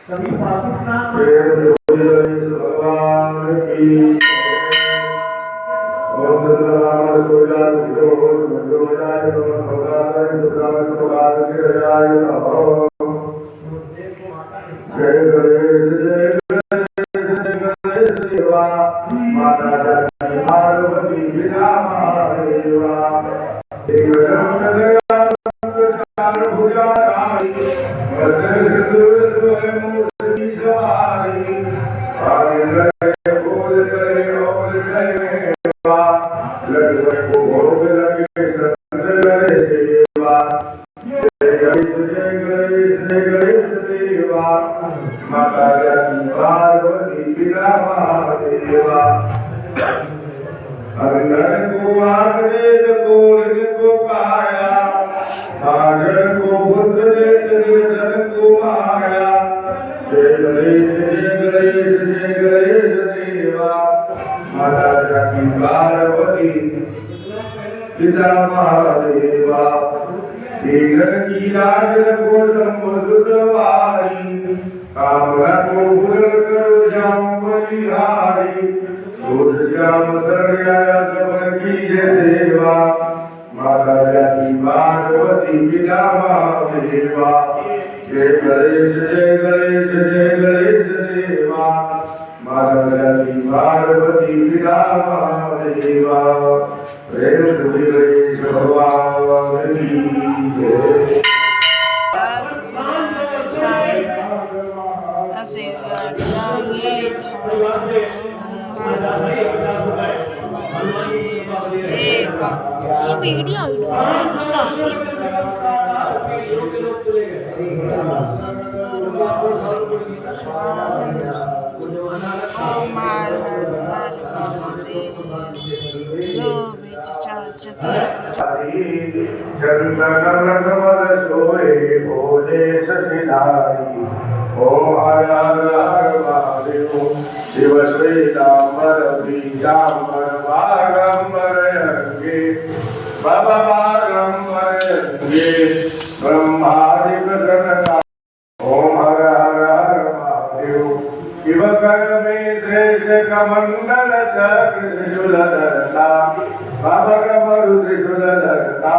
सभी पाकिस्तान भगवान की ओम सतनाम सूर्याय मंगलाय मंगलाय सुदाय सुदाय जयाय नमः जय गणेश देवा माता पार्वती पिता महादेवा देव दया चार भुजाधारी मर्दन सिंदूर मूर्ति सवारी आगे गए बोल करे और गए लड़ुए को भोग लगे संत करे सेवा जय गणेश देवा माता रानी पार्वती पिता महादेवा अंदर को आगरेत कोल को काया आगर को पुत्र निर्धन को माया जय गणेश देवा माता रानी पार्वती पिता महादेवा घर की राज को संबुद्धवारी कामना को भूल करो श्याम बलिहारी सूर्य श्याम शरणाया सबन की जय देवा माता रानी पार्वती पिता महादेवा जय गणेश देवा माता रानी पार्वती पिता महादेवा प्रेम श्री गणेश भगवान की जय चंदन सोए भोले ससिधारी ओम हर हर हर महादेव शिव श्री रामर बीजाम्बर बागंबर अंगे बाबा बागंबर अंगे ब्रह्मादि प्रसन्न ओम हर हर हर महादेव शिव कर में शेष कमंडल चक्र त्रिशूलधरता बाबा कमरु त्रिशूलधरता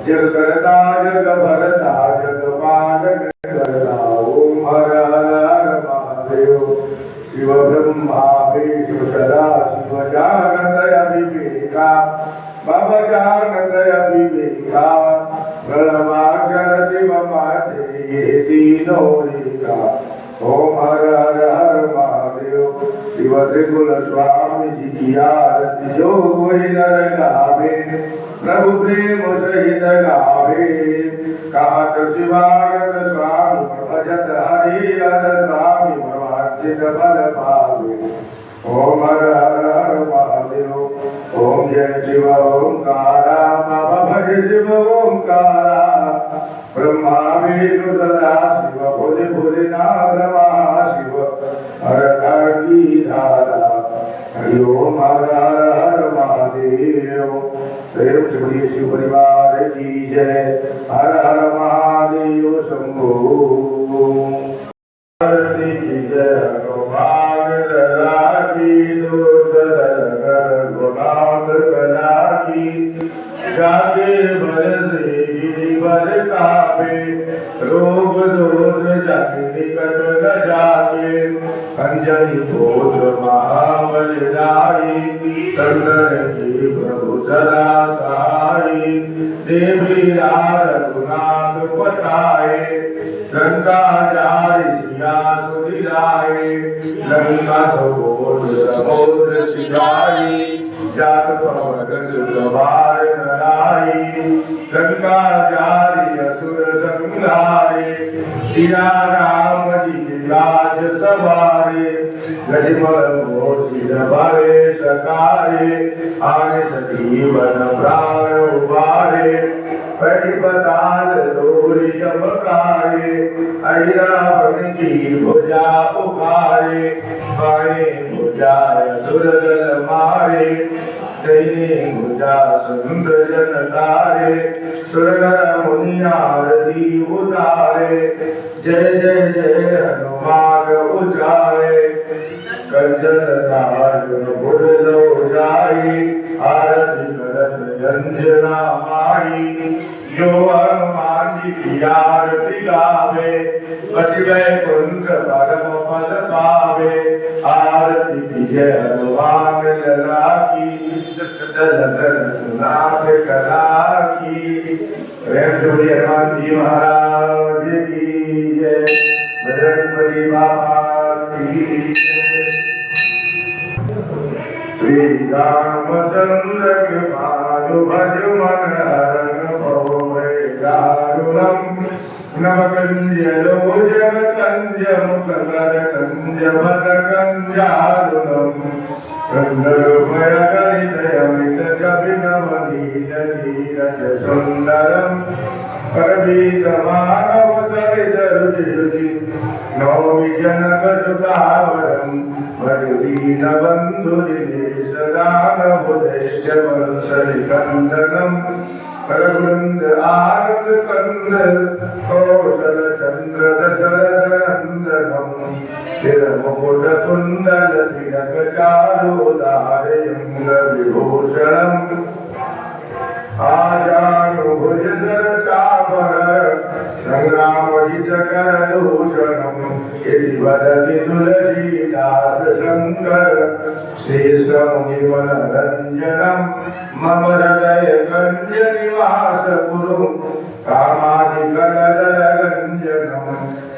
जग करता जग भरता जग पालक करता ओम हर हर हर महादेव शिव ब्रह्मा विष्णु सदा शिव जानत अभिवेका बाबा जानत अभिवेका ब्रह्माक्षर शिव माते ये तीनों एका ओम हर हर हर महादेव शिव त्रिकुल स्वामी जी की आरती जो कोई नर गावे प्रभु प्रेम सहित गावे कहत शिवानंद स्वामी भजत हरि हर स्वामी भवाचित बल पावे ओम हर हर हर महादेव ओम जय शिव ओंकारा बाबा भज शिव ओंकारा ब्रह्मा विष्णु सदा शिव भोले भोलेनाथ महाशिव हर हर की धारा हरि ओम हर हर हर महादेव प्रेम से शिव परिवार की जय हर हर महादेव शंभो की जय गोपाल राजी गोनाथ कला की जाके बरसे गिरिवर कापे रोग दोष जग निकट न जाके अंजनी पुत्र महाबल जाई चंदन की प्रभु सदा सहाई देवी रघुनाथ पटाए लंका जारी सिया सुधिराए लंका समुद्र सिधाई जात पवन सुत भार नराई लंका जारी असुर संहारे सिया राम जी राज सवारे लक्ष्मण मोर्ची भरे सकारे आने सजीवन प्राण उबारे परिपदाल डोरी चमकारे ऐरावण की भुजा उखारे बाएं भुजा सुरदल मारे दैने भुजा सुंदर जन तारे सुरगर मुनियार दी उतारे जय जय जय जो हनुमान जी की आरती गावे बस वैकुंठ परम पद पावे। आरती कीजय हनुमान लला की नाथ कला की। प्रेम से बोलिए हनुमान जी महाराज की जय। बजरंगबली बाबा की जय। श्री रामचंद्र कृपालु भज मन हरण भवै दारुणम। नवकंज लोचन कंज मुख कर कंज भद कंजारुणम। कंदर्पय गणित अमित जभिनवनीत नीरज सुंदरम। परवीत मानव तरित रुचि नौमि जनक सुतावरम। भजदीन बंधु दिनेश दानव दैत्य वंशि कंदनम। करवृंद आरत कंद कौशल चंद्र दशरथ नंदनम। शिर मुकुट कुंडल तिलक चारुदारयंग विभूषणम। आजानुभुज सर चापर संग्रामजित कर दूषणम। यदि वदति तुलसीदास शंकर श्रेष्ठ मुनि मनरंजनम। मम हृदय कंज निवास कुरु कामादिकलदल गंजनम।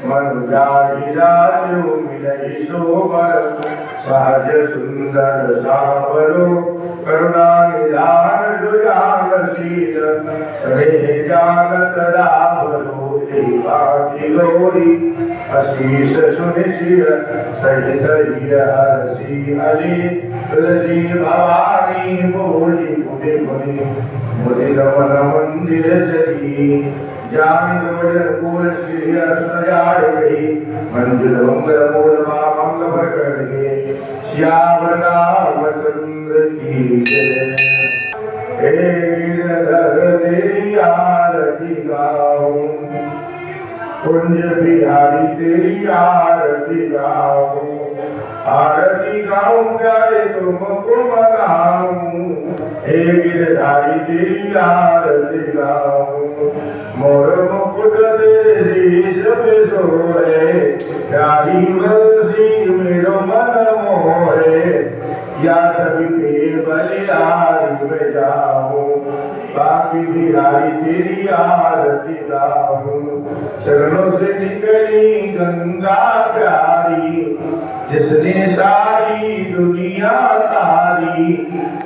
मनुजाहिराजु मिलहि शोभर सहज सुंदर सावरो। करुणा निधान सुजानशील स्नेह जानत रावरो। देवाति गौरी अशीष सुनिशिर सहित हरषि हरि। तुलसी भवानी बोली मुनि मुनि मुदित मन मंदिर चली। जानि जोजन कुल श्री सजाय गई। मंजिल मंगल मूल मंगल भर कर गए। श्याम रामचंद्र की जय। हे गिरधर तेरी आरती गाऊं। कुंज बिहारी तेरी आरती गाऊं। आरती गाऊं प्यारे तुमको मनाऊं। हे गिरधारी तेरी आरती गाऊं। मोर मुकुट तेरे शीश पे सोए। प्यारी बंसी मेरो मन मोहे। या सभी के बलिहारी में जाऊं। बाकी बिहारी तेरी आरती गाऊं। चरणों से निकली गंगा प्यारी। जिसने सारी दुनिया तारी।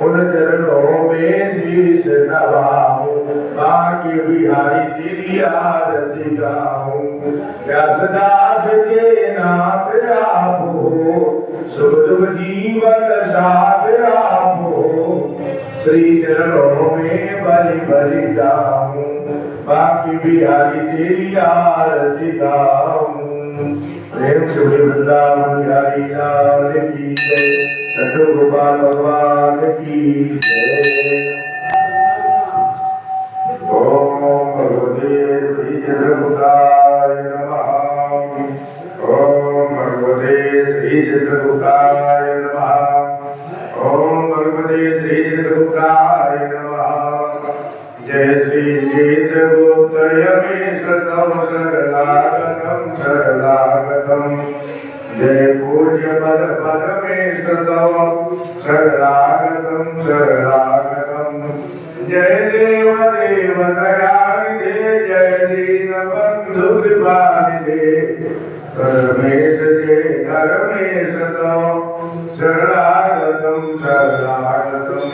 उन चरणों में शीश नवाऊं। बाकी बिहारी तेरी आरती गाऊं। व्यासदास के नाथ आप हो। सुख दुख जीवन साथ आप हो। श्री चरणों में बलि बलि जाऊं। बाकी बिहारी तेरी आरती गाऊं। प्रेम से वृंदावन बिहारी लाल की जय। सतगुरु गोपाल भगवान की जय। ओम भगवते श्री चित्रगुप्ताय नमः। ओम भगवते श्री चित्रगुप्ताय नमः। ओम भगवते श्री चित्रगुप्ताय नमः। जय श्री चित्रगुप्त यमेशतम शरणागतम शरणागतम। जय पूज्य पद पद में सतम शरणागतम शरणागतम। जय देव देव दयानिधे। जय दीन बंधु कृपानिधे। धर्मेश जय धर्मेश तम शरणागतम शरणागतम।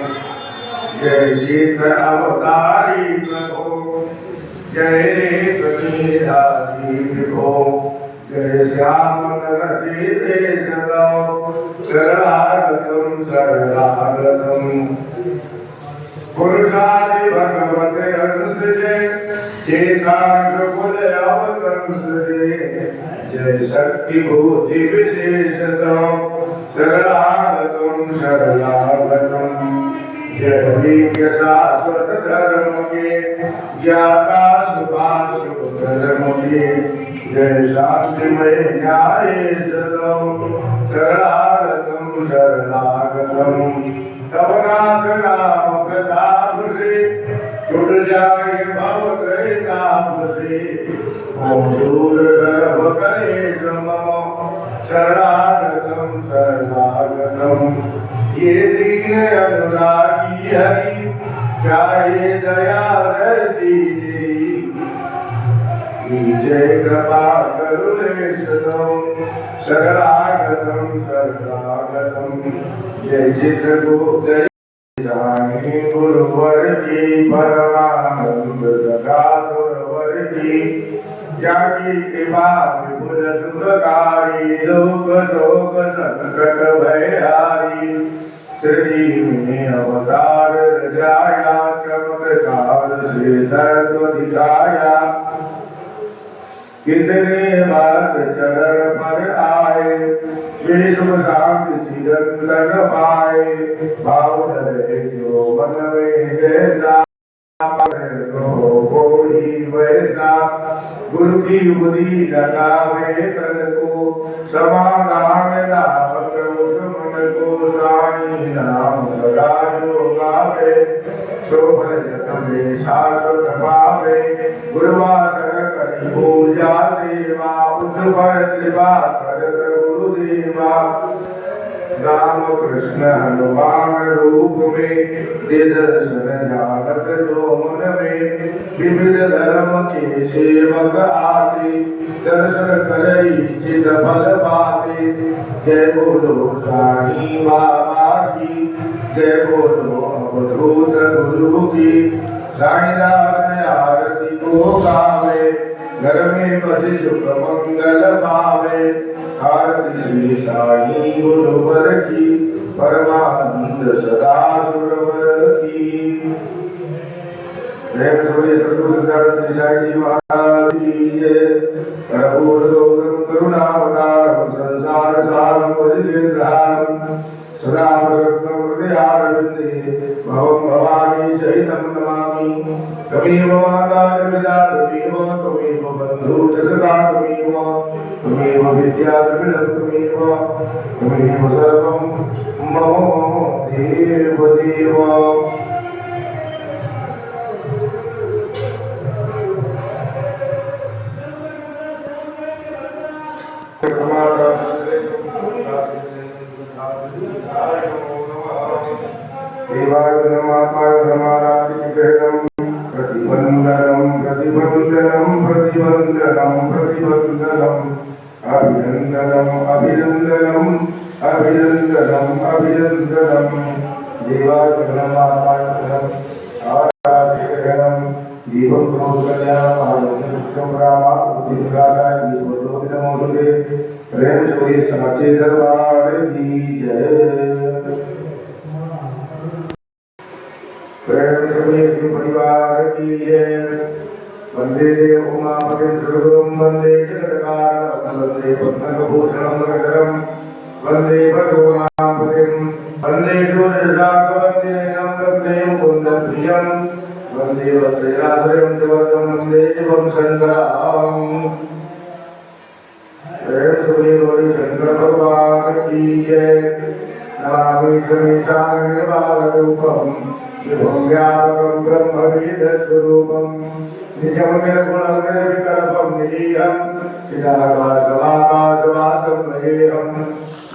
जय चित अवतारी प्रभो। जय कनीधारी विभो। जय श्याम रचिते सदो शरणागतम शरणागतम। पुरुषादि भगवत अंश जय। चेतांग कुल अवतंस जय। जय शक्ति बुद्धि विशेषतो शरणागतम शरणागतम। जय विज्ञ शाश्वत धर्म के ज्ञाता सुभाषु धर्म के। जय शांतिमय न्याय सदो शरणागतम शरणागतम। तब नाथ नाम प्रताप से छुट जाए भव कापसे दूर गर्भ करे श्रम शरणागतम शरणागतम ये दीन अनुरागी हरि चाहे दया दीजिए जय कृपा करुणेशतम शरणागतम शरणागतम जय चित्रगुप्त जानी गुरुवर की परमानंद सदा गुरुवर की जाकी कृपा विपुल सुखकारी दुख शोक संकट भयहारी श्री में अवतार रचाया चमत्कार से दर्द दिखाया कितने बात चरण पर आए विश्व शांति चिरंतन पाए भाव धरे जो मन में जैसा कोई वैसा गुरु की बुद्धि लगावे तन को समाधान लाभक उस मन को साई नाम सदा जो गावे शोभन जग में शाश्वत पावे गुरुवासर करी पूजा सेवा उस पर कृपा करत गुरुदेवा राम कृष्ण हनुमान रूप में दे दर्शन जानत जो मन में विविध धर्म के सेवक आते दर्शन करई चित फल पाते जय बोलो साई बाबा की जय बोलो अवधूत गुरु की साईदास आरती को गावे घर में बसे सुख मंगल पावे आरती श्री साई गुरुवर की परमानंद सदा सुरवर की जय सूर्य सद्गुरु श्री साई जी महाराज की जय प्रभुर गौरम करुणावतारम संसार सारम वजितेन्द्रहारम सदा प्रसन्नं हृदयारविन्दे भवं भवानी सहितं नमामि त्वमेव माता च पिता त्वमेव बन्धु च सखा त्वमेव विद्या त्वमेव सर्वं मम देव देव देवाय नमात्माय नमाराधिकृतं प्रतिबन्धनं प्रतिबन्धनं प्रतिबन्धनं प्रतिबन्धनं अभिनन्दनं अभिनन्दनं अभिनन्दनं अभिनन्दनं देवाय नमात्माय नमाराधिकृतं दीपं प्रोत्कल्यामानन्दं रामाय विश्वलोकिनमोदे प्रेम सोई समाचे दरबार की जय प्रेम सोई परिवार की जय वंदे उमापतिं सुरगुरुं वंदे जगत्कारणं वंदे पद्मभूषणं गगनम् वंदे भगवानापतिं वंदे सूर्यशाखवन्दिनं वंदे मुकुन्दप्रियं वंदे वज्रयाश्रयं देवतं वंदे शिवं शङ्करं प्रेम सोई गौरी शंकर भगवान की जय नमामि शमीशाननिर्वाणरूपं शिवं व्यापकं ब्रह्मवेदस्वरूपं निजं निर्गुणनिर्विकल्पं निरीहं चिदाकाशवाकाशवासं भजेऽहं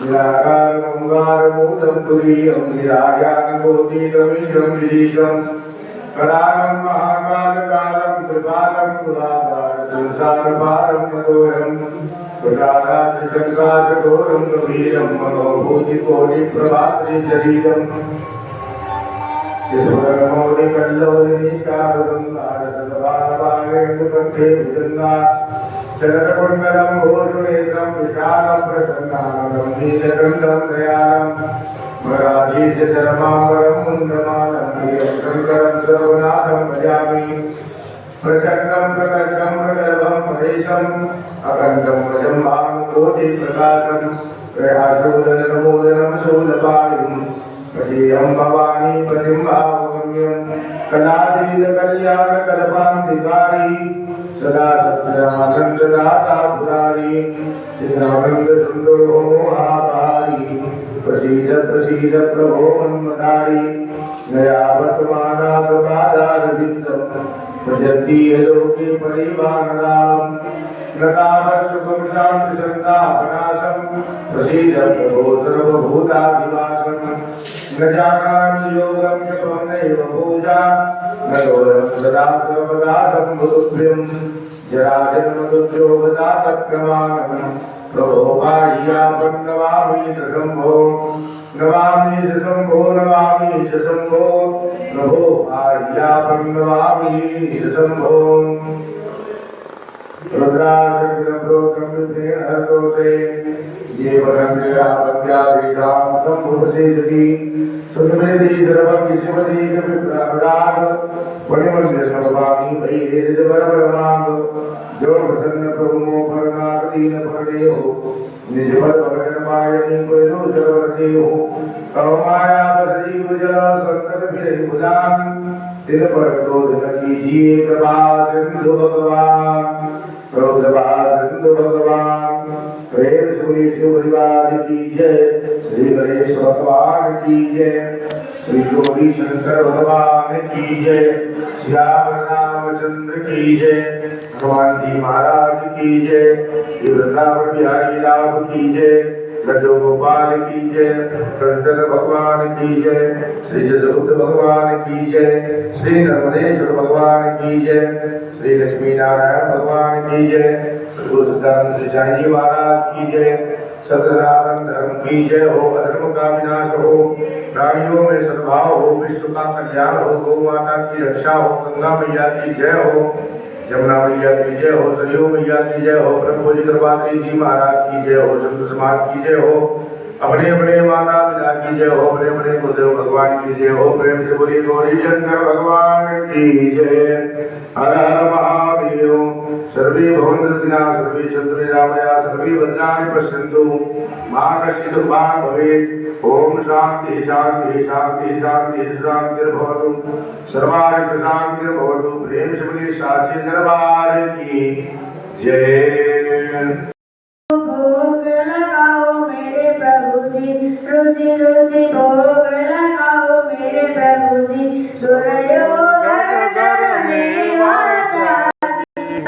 निराकारमोङ्कारमूलं तुरीयं निराज्ञानकोटितमीशं गिरीशं करालं महाकालकालं कृपालं कुलाधार संसारभारं नतोऽयं प्रसादादिशङ्काशघोरं गभीरं मनोभूतिकोटिप्रभात्रि शरीरम् ईश्वरमौलिकल्लौलिनीशारुदङ्गारसदभारभावेन्दुकण्ठे भुजङ्गा शरदकुण्डलं भूषुरेशं विशालं प्रसन्नानन्दं नीलकण्ठं दयालं मराधीश चरमाम्बरं मुण्डमालं प्रियं शङ्करं सर्वनाथं भजामि प्रचण्डं प्रकर्षं प्रगल्भं महेशम् अखण्डं भजं भानुकोटिप्रकाशं प्रयासोदनमोदनं शूलपाणिं भजेऽहं भवानी पतिं भावगम्यं कलातीतकल्याणकल्पान्तिकारी सदा सत्यानन्ददाता पुरारी चिदानन्दसुन्दरो महाकारी प्रसीद प्रसीद प्रभो मन्मदारी दयावत्मानाथ पादारविन्दं भजन्ति लोके परिवाराम् नतावत्सुखं शान्तिसन्तापनाशं प्रसीद प्रभो सर्वभूताधिवासं न जानामि योगं च त्वमेव पूजा न दोषं सदा सर्वदा सम्भुभ्यं जराजन्मदुर्योगदातक्रमानं प्रभो पाह्यापन्नमामि शम्भो नमामि शम्भो नमामि शम्भो प्रभो पाह्यापन्नमामि शम्भो रुद्राक्षरप्रोत्रं विघ्नेहतोते ये वरन्तिरापत्यादिशां सम्भुवसेजति सुतमेधि सर्वज्ञशिवति कविप्राणाग वणिमन्दिरसमभामि वैरेजवरवरमाग जो प्रसन्न प्रभुमो परनाथ दीन परदेहो निजपद भगनमायनि कोयलो जलवरदेहो कवमाया बसजीव जल संतत फिरे बुदान तिन पर क्रोध न कीजिए कृपा सिंधु भगवान सिंधु भगवान प्रेम सुनी शिव परिवार की जय श्री गणेश भगवान की जय श्री गौरी शंकर भगवान की जय श्याम रामचंद्र की जय हनुमान जी महाराज की जय श्री वृंदावन बिहारी लाभ की जय लड्डू गोपाल की जय कंचन भगवान की जय श्री जगुप्त भगवान की जय श्री नर्मदेश्वर भगवान की जय श्री लक्ष्मी नारायण भगवान की जय सदगुरुदान श्री साईं जी महाराज की जय सत्यनारायण धर्म की जय हो अधर्म का विनाश हो प्राणियों में सद्भाव हो विश्व का कल्याण हो गौ माता की रक्षा हो गंगा मैया की जय हो जमुना मैया की जय हो सरयू मैया की जय हो ब्रह्मोजी कृपात्री जी महाराज की जय हो संत समाज की जय हो अपने अपने माता पिता की जय हो अपने अपने गुरुदेव भगवान की जय हो प्रेम से बोली गौरी शंकर भगवान की जय हर हर महादेव सर्वे भवन्तु सुखिनः सर्वे सन्तु निरामया सर्वे भद्राणि पश्यन्तु मा कश्चित् दुःखभाग् भवेत् ओम शांति शांति शांति शांति शांतिर्भवतु सर्वाणि शांतिर्भवतु प्रेम से बोली साची दरबार की जय। भोग लगाओ मेरे प्रभु जी रुचि रुचि भोग लगाओ मेरे प्रभु जी दुर्योधन घर में वाचा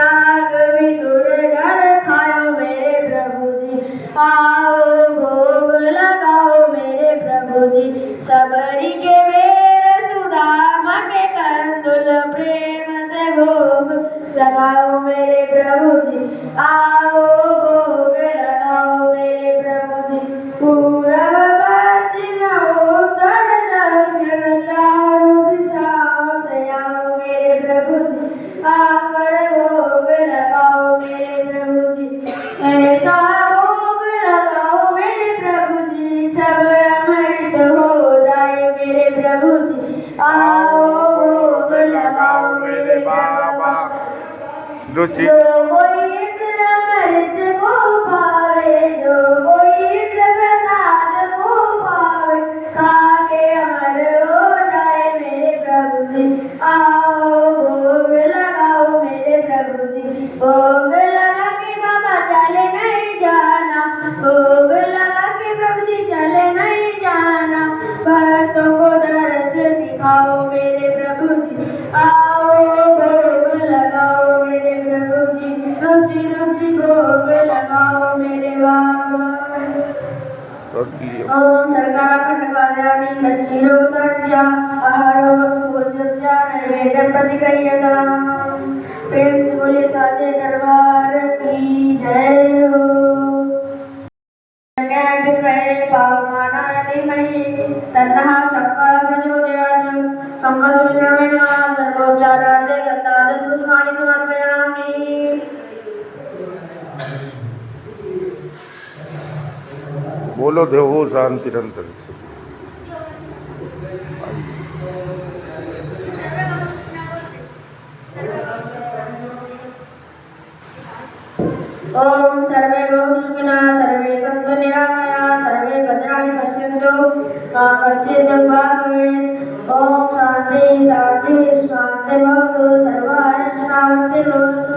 नाग भी दुर्गर खाओ मेरे प्रभु जी आओ भोग लगाओ मेरे प्रभु जी सबरी के वीर सुदामा के कंदुल प्रेम से भोग लगाओ मेरे प्रभु जी आओ भोग लगाओ मेरे प्रभु जी पूरब पश्चिम उत्तर दक्षिण चारों दिशाओं से आओ मेरे प्रभु जी आकर भोग लगाओ मेरे प्रभु जी ऐसा भोग लगाओ मेरे प्रभु जी सब अमृत हो जाए मेरे प्रभु जी आओ भोग लगाओ मेरे बाबा रुचि जो कोई इस अमृत को पावे जो कोई इस प्रसाद को पावे खाके अमर हो जाए मेरे प्रभु जी आओ भोग लगाओ मेरे प्रभु जी भोग लगा के बाबा चले नहीं जाना भोग लगा के प्रभु जी चले नहीं जाना भक्तों को दर्श दिखाओ मेरे प्रभु जी आओ भोग लगाओ मेरे प्रभु जी रुचि रुचि भोग लगाओ मेरे बाबा ओम सरकारा खंडकार्याणि लक्ष्मीरोगतंजा आहारो वक्षुभोज्या नैवेद्यं प्रतिक्रियता प्रेम से बोले साचे दरबार की जय हो पावमानादिमहि तन्नः शंकर प्रचोदयात् शंकर सुश्रमेण सर्वोपचारार्थे गन्धादि पुष्पाणि समर्पयामि। बोलो देवो शांति निरंतर। ओम सर्वे भवन्तु सुखिनः सर्वे सन्तु निरामया सर्वे भद्राणि पश्यन्तु मा कश्चित् दुःखभाग् भवेत् ओम शांति शांति शांति भवतु सर्वाणि शान्तिर्भवतु।